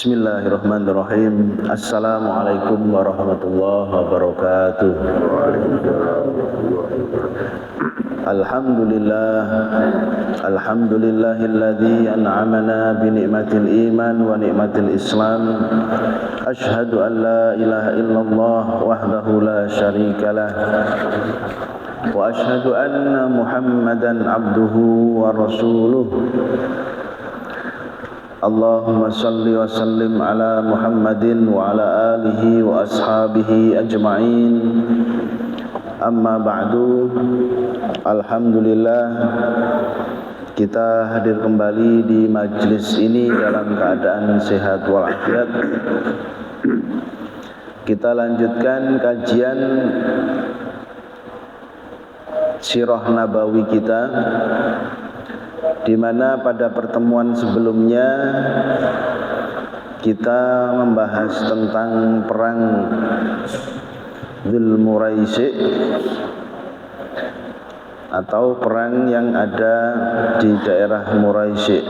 Bismillahirrahmanirrahim. Assalamualaikum warahmatullahi wabarakatuh. Alhamdulillahilladzi an'amana bi ni'matil iman wa ni'matil islam. Asyhadu an la ilaha illallah wahdahu la syarikalah. Wa asyhadu anna Muhammadan abduhu wa rasuluh. Allahumma salli wa sallim ala Muhammadin wa ala alihi wa ashabihi ajma'in. Amma ba'du. Alhamdulillah, kita hadir kembali di majlis ini dalam keadaan sehat walafiat. Kita lanjutkan kajian sirah nabawi kita, di mana pada pertemuan sebelumnya kita membahas tentang perang Dzul Muraisi' atau perang yang ada di daerah Muraisi'.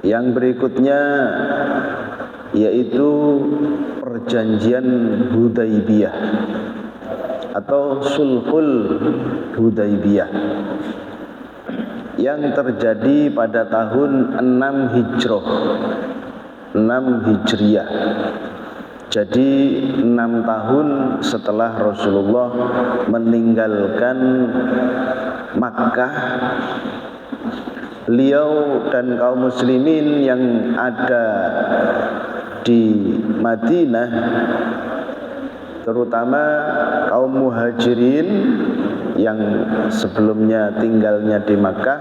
Yang berikutnya yaitu perjanjian Hudaybiyah atau Sulhul Hudaybiyah yang terjadi pada tahun 6 Hijrah, 6 Hijriyah. Jadi 6 tahun setelah Rasulullah meninggalkan Makkah, beliau dan kaum muslimin yang ada di Madinah, terutama kaum muhajirin yang sebelumnya tinggalnya di Makkah,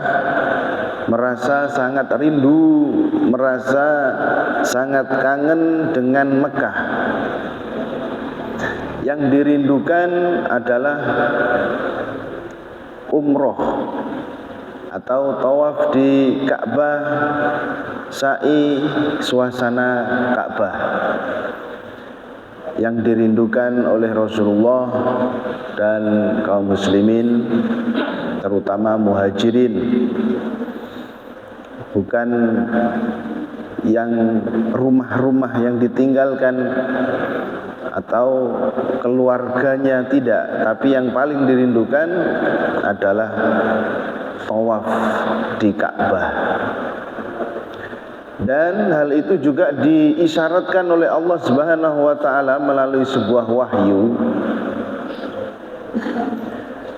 merasa sangat rindu, merasa sangat kangen dengan Mekah. Yang dirindukan adalah umroh atau tawaf di Ka'bah, sa'i suasana Ka'bah. Yang dirindukan oleh Rasulullah dan kaum muslimin, terutama muhajirin, bukan yang rumah-rumah yang ditinggalkan atau keluarganya, tidak, tapi yang paling dirindukan adalah tawaf di Ka'bah. Dan hal itu juga diisyaratkan oleh Allah Subhanahu wa taala melalui sebuah wahyu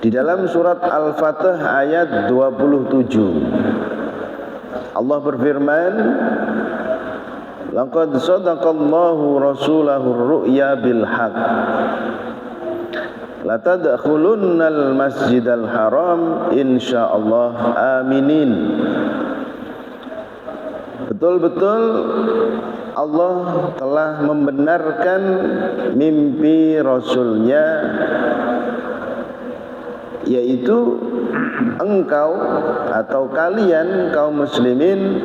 di dalam surat Al-Fatih ayat 27. Allah berfirman, laqad sadaqallahu rasulahu ar-ru'ya bil haqq la tadkhulunnal masjidal haram insyaallah aminin. Betul-betul Allah telah membenarkan mimpi Rasulnya, yaitu engkau atau kalian kaum muslimin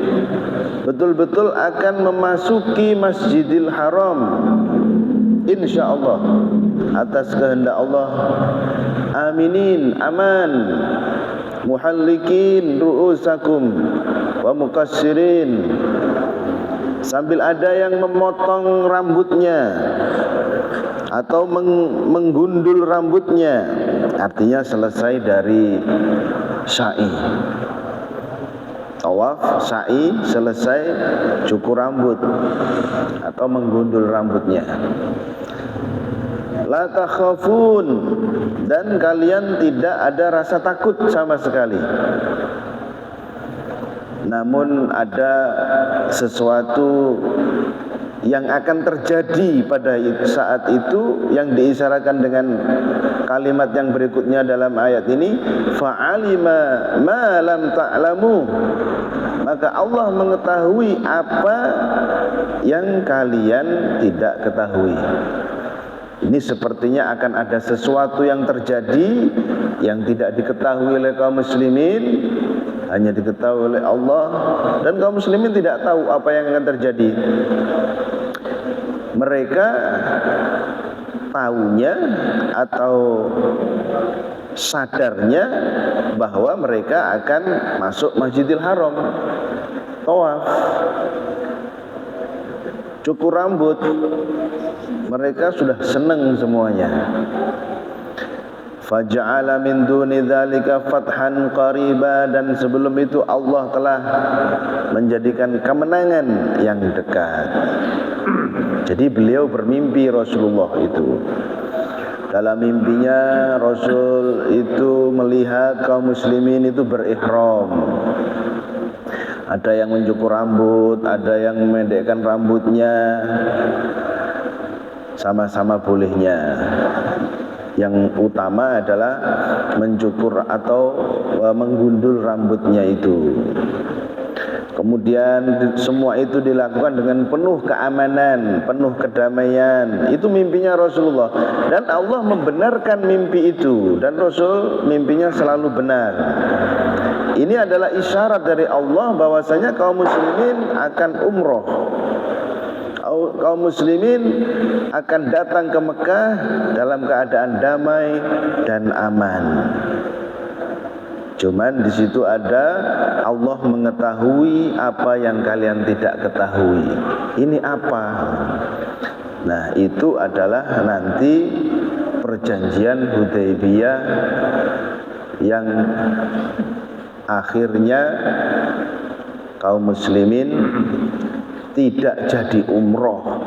betul-betul akan memasuki Masjidil Haram insyaallah atas kehendak Allah, aminin, aman, muhallikin ru'usakum wa muqassirin, sambil ada yang memotong rambutnya atau menggundul rambutnya, artinya selesai dari sa'i, tawaf, sa'i, selesai cukur rambut atau menggundul rambutnya. La takhafun, dan kalian tidak ada rasa takut sama sekali. Namun ada sesuatu yang akan terjadi pada saat itu yang diisyaratkan dengan kalimat yang berikutnya dalam ayat ini, fa'alima ma lam ta'lamu, maka Allah mengetahui apa yang kalian tidak ketahui. Ini sepertinya akan ada sesuatu yang terjadi yang tidak diketahui oleh kaum muslimin, hanya diketahui oleh Allah, dan kaum muslimin tidak tahu apa yang akan terjadi. Mereka tahunya atau sadarnya bahwa mereka akan masuk Masjidil Haram, tawaf. cukur rambut, mereka sudah senang semuanya. Faja'ala min duni dzalika fathan qariba, dan sebelum itu Allah telah menjadikan kemenangan yang dekat. Jadi beliau bermimpi, Rasulullah itu. Dalam mimpinya Rasul itu melihat kaum muslimin itu berihram. Ada yang mencukur rambut, ada yang memendekkan rambutnya, sama-sama bolehnya. Yang utama adalah mencukur atau menggundul rambutnya itu. Kemudian semua itu dilakukan dengan penuh keamanan, penuh kedamaian. Itu mimpinya Rasulullah, dan Allah membenarkan mimpi itu, dan Rasul mimpinya selalu benar. Ini adalah isyarat dari Allah bahwasanya kaum muslimin akan umroh. Kaum muslimin akan datang ke Mekah dalam keadaan damai dan aman. Cuman di situ ada Allah mengetahui apa yang kalian tidak ketahui. Ini apa? Nah, itu adalah nanti perjanjian Hudaybiyah yang akhirnya kaum muslimin tidak jadi umroh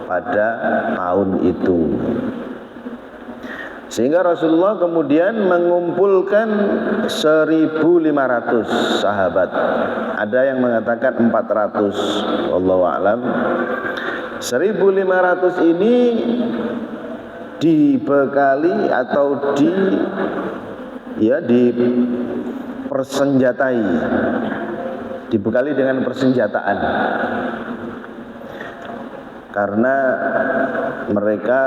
pada tahun itu. Sehingga Rasulullah kemudian mengumpulkan 1.500 sahabat. Ada yang mengatakan 400, wallahu a'lam. 1.500 ini dibekali atau dipersenjatai, dibekali dengan persenjataan, karena mereka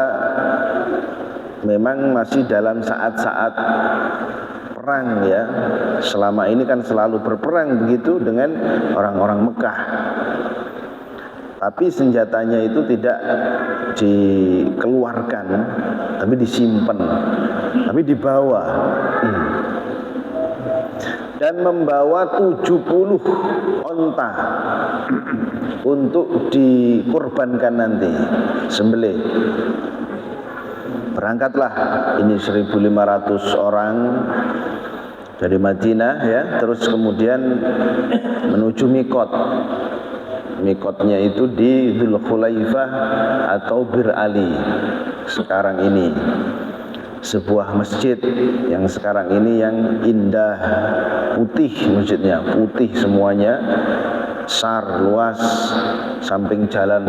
memang masih dalam saat-saat perang ya. Selama ini kan selalu berperang begitu dengan orang-orang Mekah. Tapi senjatanya itu tidak dikeluarkan, tapi disimpan, tapi dibawa. Dan membawa 70 onta untuk dikurbankan nanti, sembelih. Berangkatlah ini 1.500 orang dari Madinah ya, terus kemudian menuju Mikot. Mikotnya itu di Dzulhulaifah atau Bir Ali sekarang ini. Sebuah masjid yang sekarang ini yang indah, putih masjidnya, putih semuanya, besar, luas, samping jalan,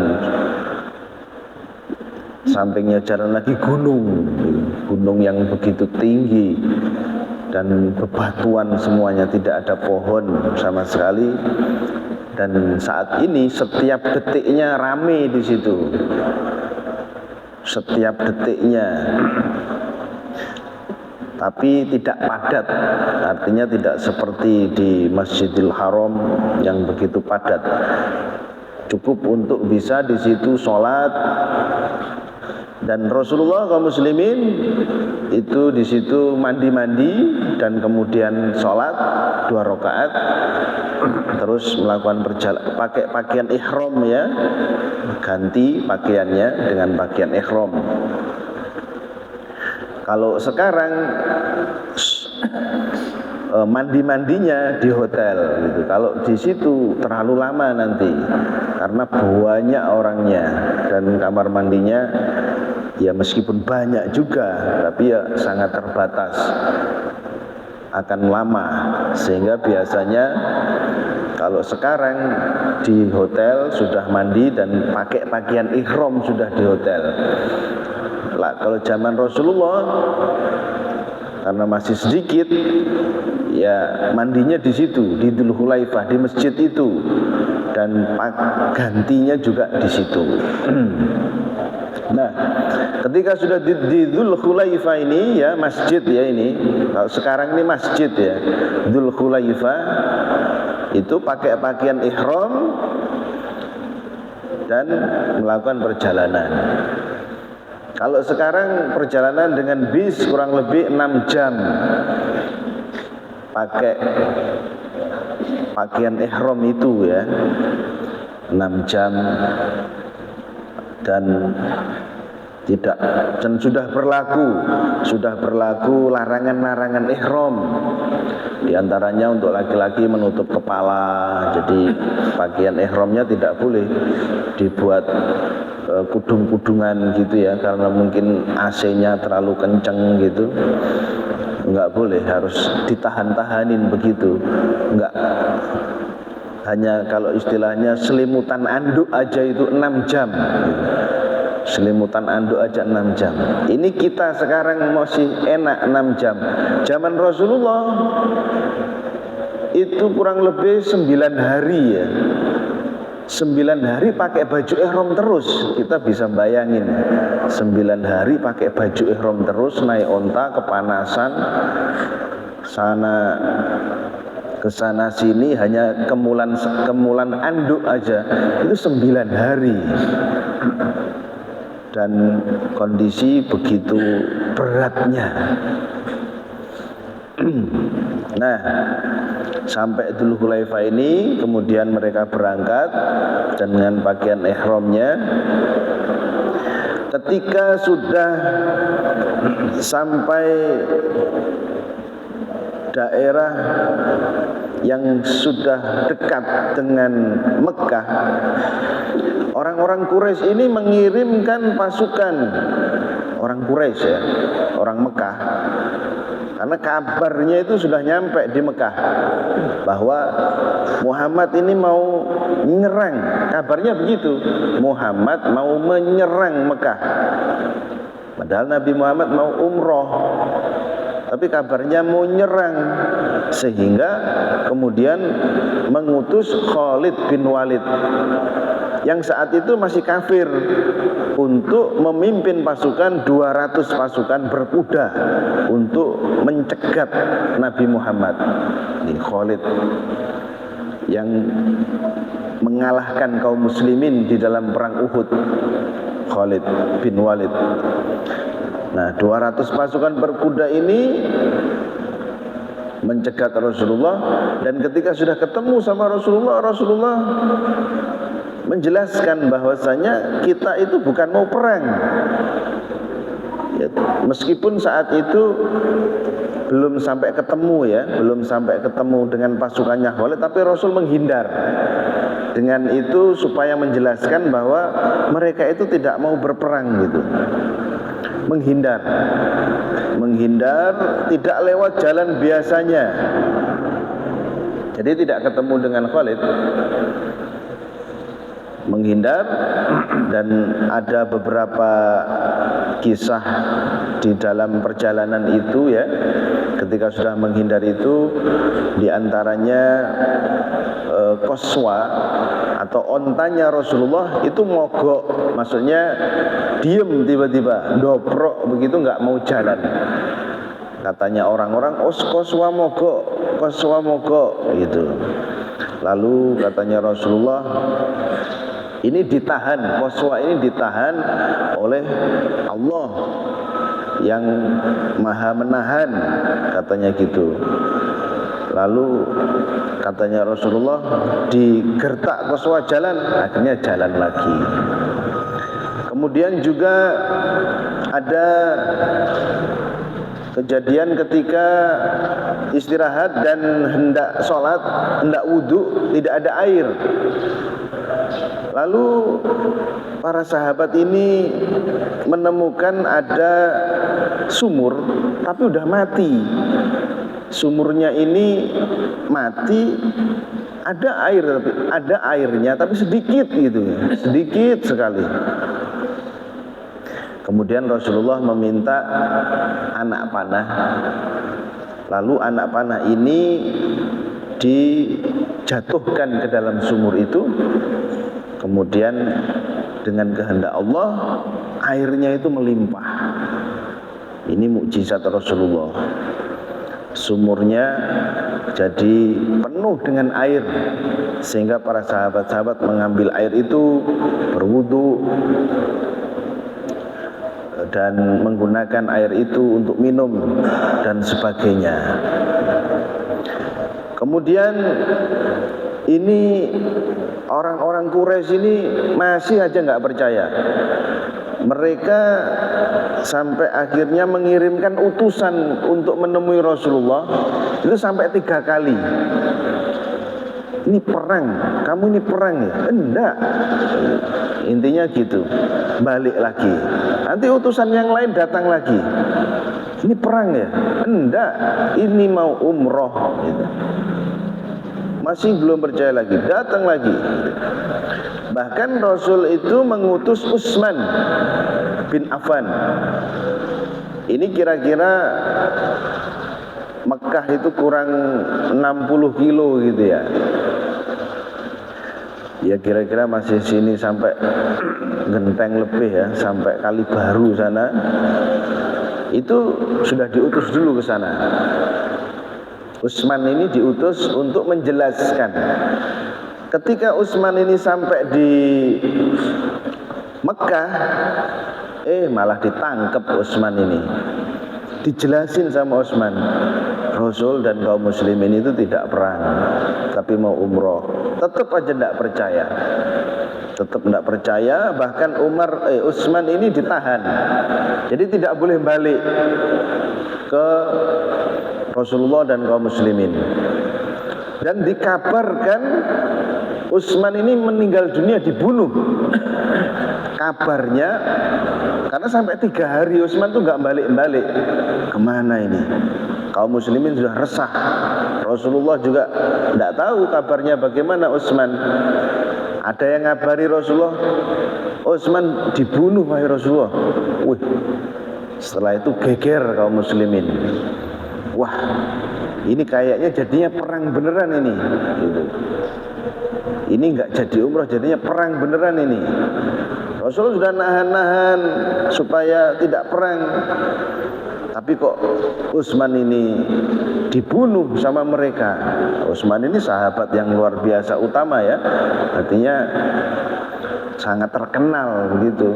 sampingnya jalan lagi gunung yang begitu tinggi dan bebatuan semuanya, tidak ada pohon sama sekali. Dan saat ini setiap detiknya rame di situ, setiap detiknya, tapi tidak padat. Artinya tidak seperti di Masjidil Haram yang begitu padat. Cukup untuk bisa di situ sholat. Dan Rasulullah kaum muslimin itu di situ mandi dan kemudian sholat 2 rakaat, terus melakukan pakai pakaian ihram ya, ganti pakaiannya dengan pakaian ihram. Kalau sekarang mandi-mandinya di hotel gitu. Kalau di situ terlalu lama nanti karena banyak orangnya, dan kamar mandinya ya meskipun banyak juga tapi ya sangat terbatas, akan lama. Sehingga biasanya kalau sekarang di hotel sudah mandi dan pakai pakaian ihram sudah di hotel. Lah kalau zaman Rasulullah karena masih sedikit, ya mandinya di situ, di Dzulhulaifah, di masjid itu, dan gantinya juga di situ. Nah, ketika sudah di Dzulhulaifah ini ya, masjid ya ini, kalau sekarang ini masjid ya, Dzulhulaifah itu pakai pakaian ihram dan melakukan perjalanan. Kalau sekarang perjalanan dengan bis kurang lebih 6 jam pakai pakaian ihram itu ya, 6 jam dan tidak, dan sudah berlaku larangan-larangan ihram. Di antaranya untuk laki-laki menutup kepala, jadi pakaian ihramnya tidak boleh dibuat kudung-kudungan gitu ya, karena mungkin AC-nya terlalu kenceng gitu. Enggak boleh, harus ditahan-tahanin begitu. Enggak, hanya kalau istilahnya selimutan anduk aja itu 6 jam. Selimutan anduk aja 6 jam. Ini kita sekarang masih enak 6 jam. Zaman Rasulullah itu kurang lebih 9 hari ya. 9 hari pakai baju ihram terus. Kita bisa bayangin 9 hari pakai baju ihram terus, naik onta, kepanasan, kesana sini, hanya kemulan anduk aja itu 9 hari. Dan kondisi begitu beratnya. Nah, sampai Dzul Hulaifah ini, kemudian mereka berangkat dan dengan pakaian ihramnya. Ketika sudah sampai daerah yang sudah dekat dengan Mekah, orang-orang Quraisy ini mengirimkan pasukan, orang Quraisy ya, orang Mekah, karena kabarnya itu sudah nyampe di Mekah bahwa Muhammad ini mau menyerang. Kabarnya begitu, Muhammad mau menyerang Mekah. Padahal Nabi Muhammad mau umroh, tapi kabarnya mau nyerang, sehingga kemudian mengutus Khalid bin Walid yang saat itu masih kafir untuk memimpin pasukan 200 pasukan berkuda untuk mencegat Nabi Muhammad. Ini Khalid yang mengalahkan kaum muslimin di dalam perang Uhud, Khalid bin Walid. Nah, 200 pasukan berkuda ini mencegat Rasulullah, dan ketika sudah ketemu sama Rasulullah, Rasulullah menjelaskan bahwasanya kita itu bukan mau perang ya, meskipun saat itu belum sampai ketemu ya, belum sampai ketemu dengan pasukannya Khalid, tapi Rasul menghindar. Dengan itu supaya menjelaskan bahwa mereka itu tidak mau berperang gitu. Menghindar, tidak lewat jalan biasanya. Jadi tidak ketemu dengan Khalid, menghindar. Dan ada beberapa kisah di dalam perjalanan itu ya, ketika sudah menghindar itu, diantaranya Qaswa atau ontanya Rasulullah itu mogok, maksudnya diem, tiba-tiba dobrok begitu, nggak mau jalan. Katanya orang-orang, oh Qaswa mogok gitu. Lalu katanya Rasulullah, ini ditahan, Qaswa ini ditahan oleh Allah yang maha menahan, katanya gitu. Lalu katanya Rasulullah, digertak Qaswa jalan, akhirnya jalan lagi. Kemudian juga ada kejadian ketika istirahat dan hendak sholat, hendak wudhu, tidak ada air. Lalu para sahabat ini menemukan ada sumur, tapi udah mati. Sumurnya ini mati, ada airnya tapi sedikit gitu, sedikit sekali. Kemudian Rasulullah meminta anak panah. Lalu anak panah ini dijatuhkan ke dalam sumur itu. Kemudian dengan kehendak Allah, airnya itu melimpah. Ini mukjizat Rasulullah. Sumurnya jadi penuh dengan air, sehingga para sahabat-sahabat mengambil air itu, berwudu dan menggunakan air itu untuk minum dan sebagainya. Kemudian ini Orang-orang Quraisy ini masih aja nggak percaya. Mereka sampai akhirnya mengirimkan utusan untuk menemui Rasulullah itu sampai 3 kali. Ini perang, kamu ini perang ya? Enggak. Intinya gitu. Balik lagi. Nanti utusan yang lain datang lagi. Ini perang ya? Enggak. Ini mau umroh gitu. Masih belum percaya lagi, datang lagi. Bahkan Rasul itu mengutus Utsman bin Affan. Ini kira-kira Mekah itu kurang 60 kilo gitu ya. Ya kira-kira masih sini sampai Genteng lebih ya, sampai Kali Baru sana. Itu sudah diutus dulu ke sana. Utsman ini diutus untuk menjelaskan. Ketika Utsman ini sampai di Mekah, malah ditangkap Utsman ini. Dijelasin sama Utsman, Rasul dan kaum muslimin itu tidak perang, tapi mau umroh. Tetap aja tidak percaya. Tetap tidak percaya, bahkan Utsman ini ditahan. Jadi tidak boleh balik ke Rasulullah dan kaum muslimin. Dan dikabarkan Utsman ini meninggal dunia, dibunuh. Kabarnya, karena sampai 3 hari Utsman tuh nggak balik-balik. Kemana ini? Kaum muslimin sudah resah. Rasulullah juga tidak tahu kabarnya bagaimana Utsman. Ada yang ngabari Rasulullah, Utsman dibunuh wahai Rasulullah. Wih, setelah itu geger kaum muslimin. Wah, ini kayaknya jadinya perang beneran ini gitu. Ini nggak jadi umroh, jadinya perang beneran ini. Rasulullah sudah nahan-nahan supaya tidak perang, tapi kok Utsman ini dibunuh sama mereka. Utsman ini sahabat yang luar biasa utama ya, artinya sangat terkenal begitu.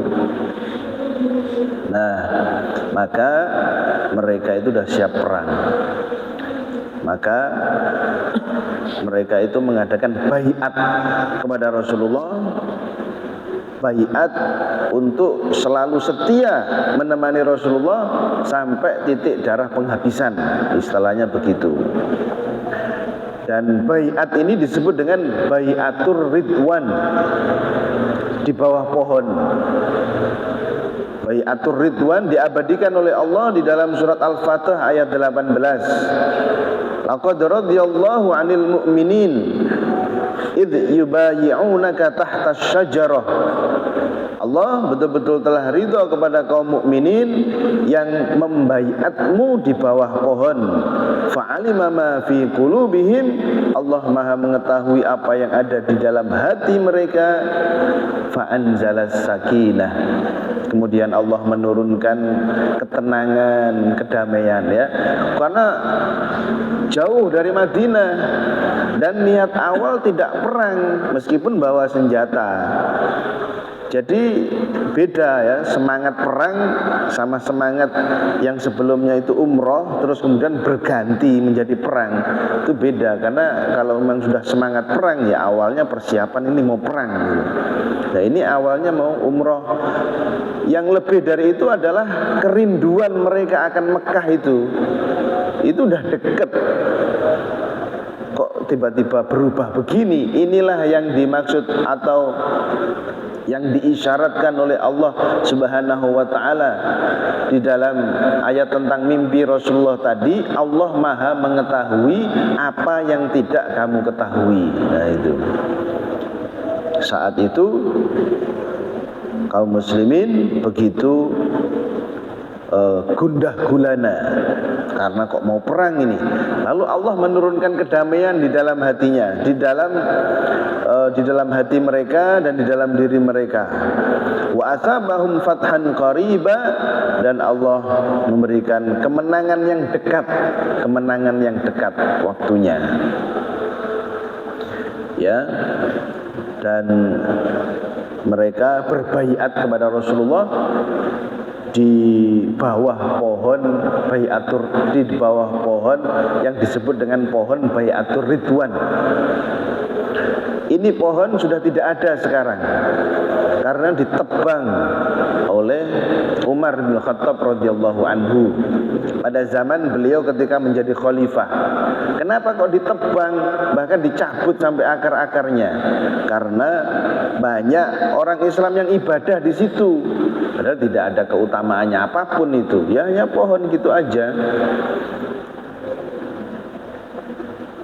Nah, maka mereka itu sudah siap perang. Maka mereka itu mengadakan baiat kepada Rasulullah, baiat untuk selalu setia menemani Rasulullah sampai titik darah penghabisan, istilahnya begitu. Dan baiat ini disebut dengan baiatur ridwan, di bawah pohon. Baiatur ridwan diabadikan oleh Allah di dalam surat Al-Fatih ayat 18. Laqad radiyallahu 'anil mu'minin idh yubayi'unaka tahta syajarah. Allah betul-betul telah ridha kepada kaum mukminin yang membaiatmu di bawah pohon. Fa'alima ma fi qulubihim. Allah Maha mengetahui apa yang ada di dalam hati mereka. Fa'anzalas sakinah. Kemudian Allah menurunkan ketenangan, kedamaian ya. Karena jauh dari Madinah dan niat awal tidak perang meskipun bawa senjata. Jadi beda ya, semangat perang sama semangat yang sebelumnya itu umroh terus kemudian berganti menjadi perang. Itu beda, karena kalau memang sudah semangat perang ya awalnya persiapan ini mau perang gitu. Nah ini awalnya mau umroh. Yang lebih dari itu adalah kerinduan mereka akan Mekah itu udah deket. Kok tiba-tiba berubah begini? Inilah yang dimaksud atau yang diisyaratkan oleh Allah Subhanahu wa taala di dalam ayat tentang mimpi Rasulullah tadi. Allah Maha mengetahui apa yang tidak kamu ketahui. Nah itu. Saat itu kaum muslimin begitu gundah gulana karena kok mau perang ini. Lalu Allah menurunkan kedamaian di dalam hatinya, di dalam hati mereka dan di dalam diri mereka. Wa asabahum fathan qariba, dan Allah memberikan kemenangan yang dekat waktunya. Ya. Dan mereka berbaiat kepada Rasulullah di bawah pohon di bawah pohon yang disebut dengan pohon baiatur ridwan. Ini pohon sudah tidak ada sekarang karena ditebang oleh Umar bin Khattab radhiyallahu anhu pada zaman beliau ketika menjadi khalifah. Kenapa kok ditebang, bahkan dicabut sampai akar-akarnya? Karena banyak orang Islam yang ibadah di situ, padahal tidak ada keutamaannya apapun itu. Ya hanya pohon gitu aja.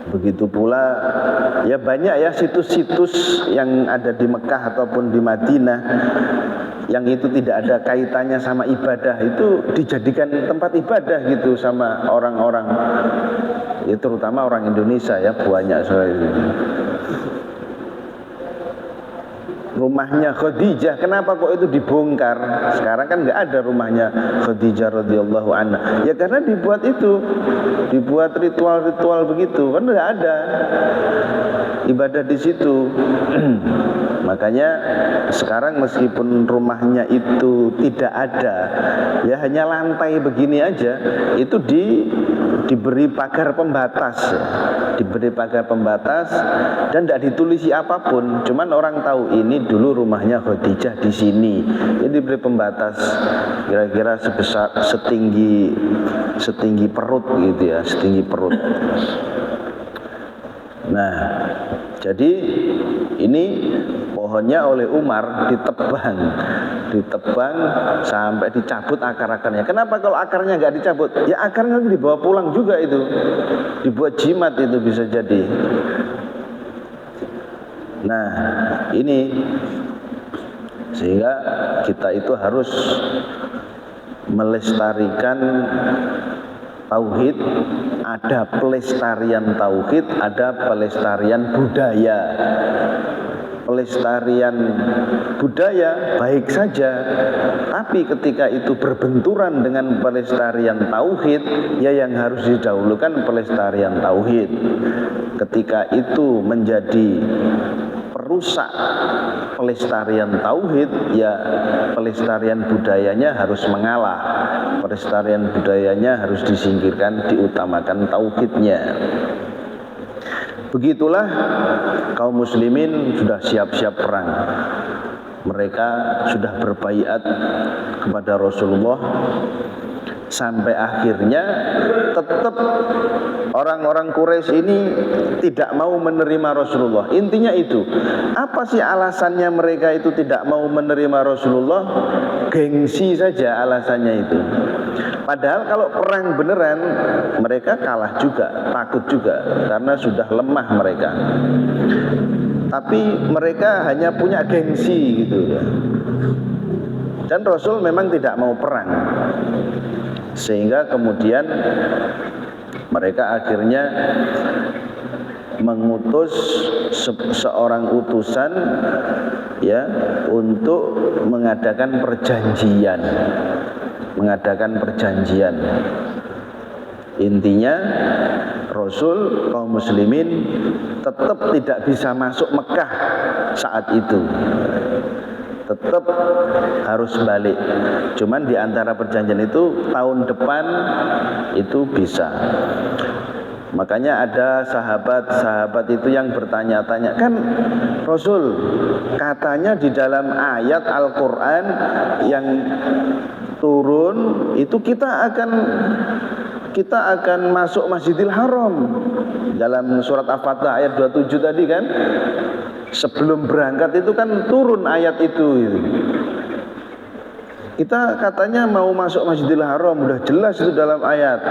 Begitu pula ya banyak ya situs-situs yang ada di Mekah ataupun di Madinah yang itu tidak ada kaitannya sama ibadah, itu dijadikan tempat ibadah gitu sama orang-orang, ya terutama orang Indonesia ya, banyak soal itu. Rumahnya Khadijah, kenapa kok itu dibongkar? Sekarang kan nggak ada rumahnya Khadijah radhiyallahu anha. Ya karena dibuat itu, dibuat ritual-ritual begitu, kan nggak ada ibadah di situ. Makanya sekarang meskipun rumahnya itu tidak ada, ya hanya lantai begini aja, itu diberi pagar pembatas, diberi pagar pembatas dan tidak ditulisi apapun, cuman orang tahu ini dulu rumahnya Khadijah di sini. Ini diberi pembatas kira-kira sebesar setinggi perut gitu ya, setinggi perut. Nah, jadi ini pohonnya oleh Umar ditebang sampai dicabut akar-akarnya. Kenapa kalau akarnya nggak dicabut? Ya akarnya dibawa pulang juga itu, dibuat jimat itu bisa jadi. Nah ini sehingga kita itu harus melestarikan tauhid. Ada pelestarian tauhid, ada pelestarian budaya. Pelestarian budaya baik saja, tapi ketika itu berbenturan dengan pelestarian tauhid, ya yang harus didahulukan pelestarian tauhid. Ketika itu menjadi perusak pelestarian tauhid, ya pelestarian budayanya harus mengalah. Pelestarian budayanya harus disingkirkan, diutamakan tauhidnya. Begitulah kaum muslimin sudah siap-siap perang. Mereka sudah berbaiat kepada Rasulullah. Sampai akhirnya tetap orang-orang Quraisy ini tidak mau menerima Rasulullah. Intinya itu. Apa sih alasannya mereka itu tidak mau menerima Rasulullah? Gengsi saja alasannya itu. Padahal kalau perang beneran mereka kalah juga, takut juga, karena sudah lemah mereka. Tapi mereka hanya punya gengsi gitu ya. Dan Rasul memang tidak mau perang. Sehingga kemudian mereka akhirnya mengutus seorang utusan ya untuk mengadakan perjanjian. Intinya Rasul kaum muslimin tetap tidak bisa masuk Mekah saat itu. Tetap harus balik. Cuman di antara perjanjian itu tahun depan itu bisa. Makanya ada sahabat-sahabat itu yang bertanya-tanya, kan Rasul katanya di dalam ayat Al-Quran yang turun itu kita akan masuk Masjidil Haram. Dalam surat Al-Fatah ayat 27 tadi kan, sebelum berangkat itu kan turun ayat itu. Kita katanya mau masuk Masjidil Haram, udah jelas itu dalam ayat.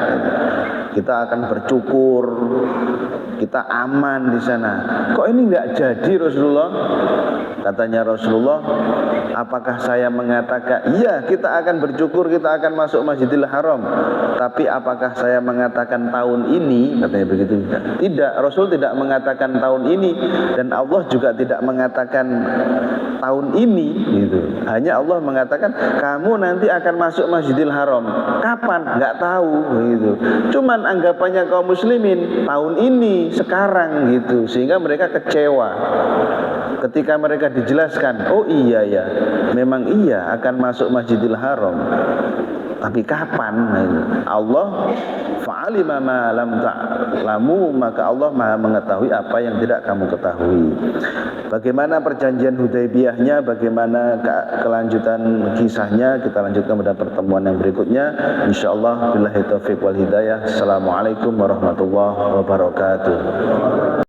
Kita akan bercukur, kita aman di sana. Kok ini nggak jadi Rasulullah? Katanya Rasulullah, apakah saya mengatakan iya kita akan bercukur, kita akan masuk Masjidil Haram, tapi apakah saya mengatakan tahun ini? Katanya begitu. Tidak, Rasul tidak mengatakan tahun ini, dan Allah juga tidak mengatakan tahun ini gitu. Hanya Allah mengatakan kamu nanti akan masuk Masjidil Haram. Kapan? Nggak tahu gitu. Cuman anggapannya kaum muslimin tahun ini, sekarang gitu. Sehingga mereka kecewa ketika mereka dijelaskan, oh iya ya, memang iya akan masuk Masjidil Haram. Tapi kapan? Allah alima ma lam ta'lamu, maka Allah Maha mengetahui apa yang tidak kamu ketahui. Bagaimana perjanjian Hudaybiyahnya, bagaimana kelanjutan kisahnya, kita lanjutkan pada pertemuan yang berikutnya insyaallah. Billahi taufiq wal hidayah. Assalamualaikum warahmatullahi wabarakatuh.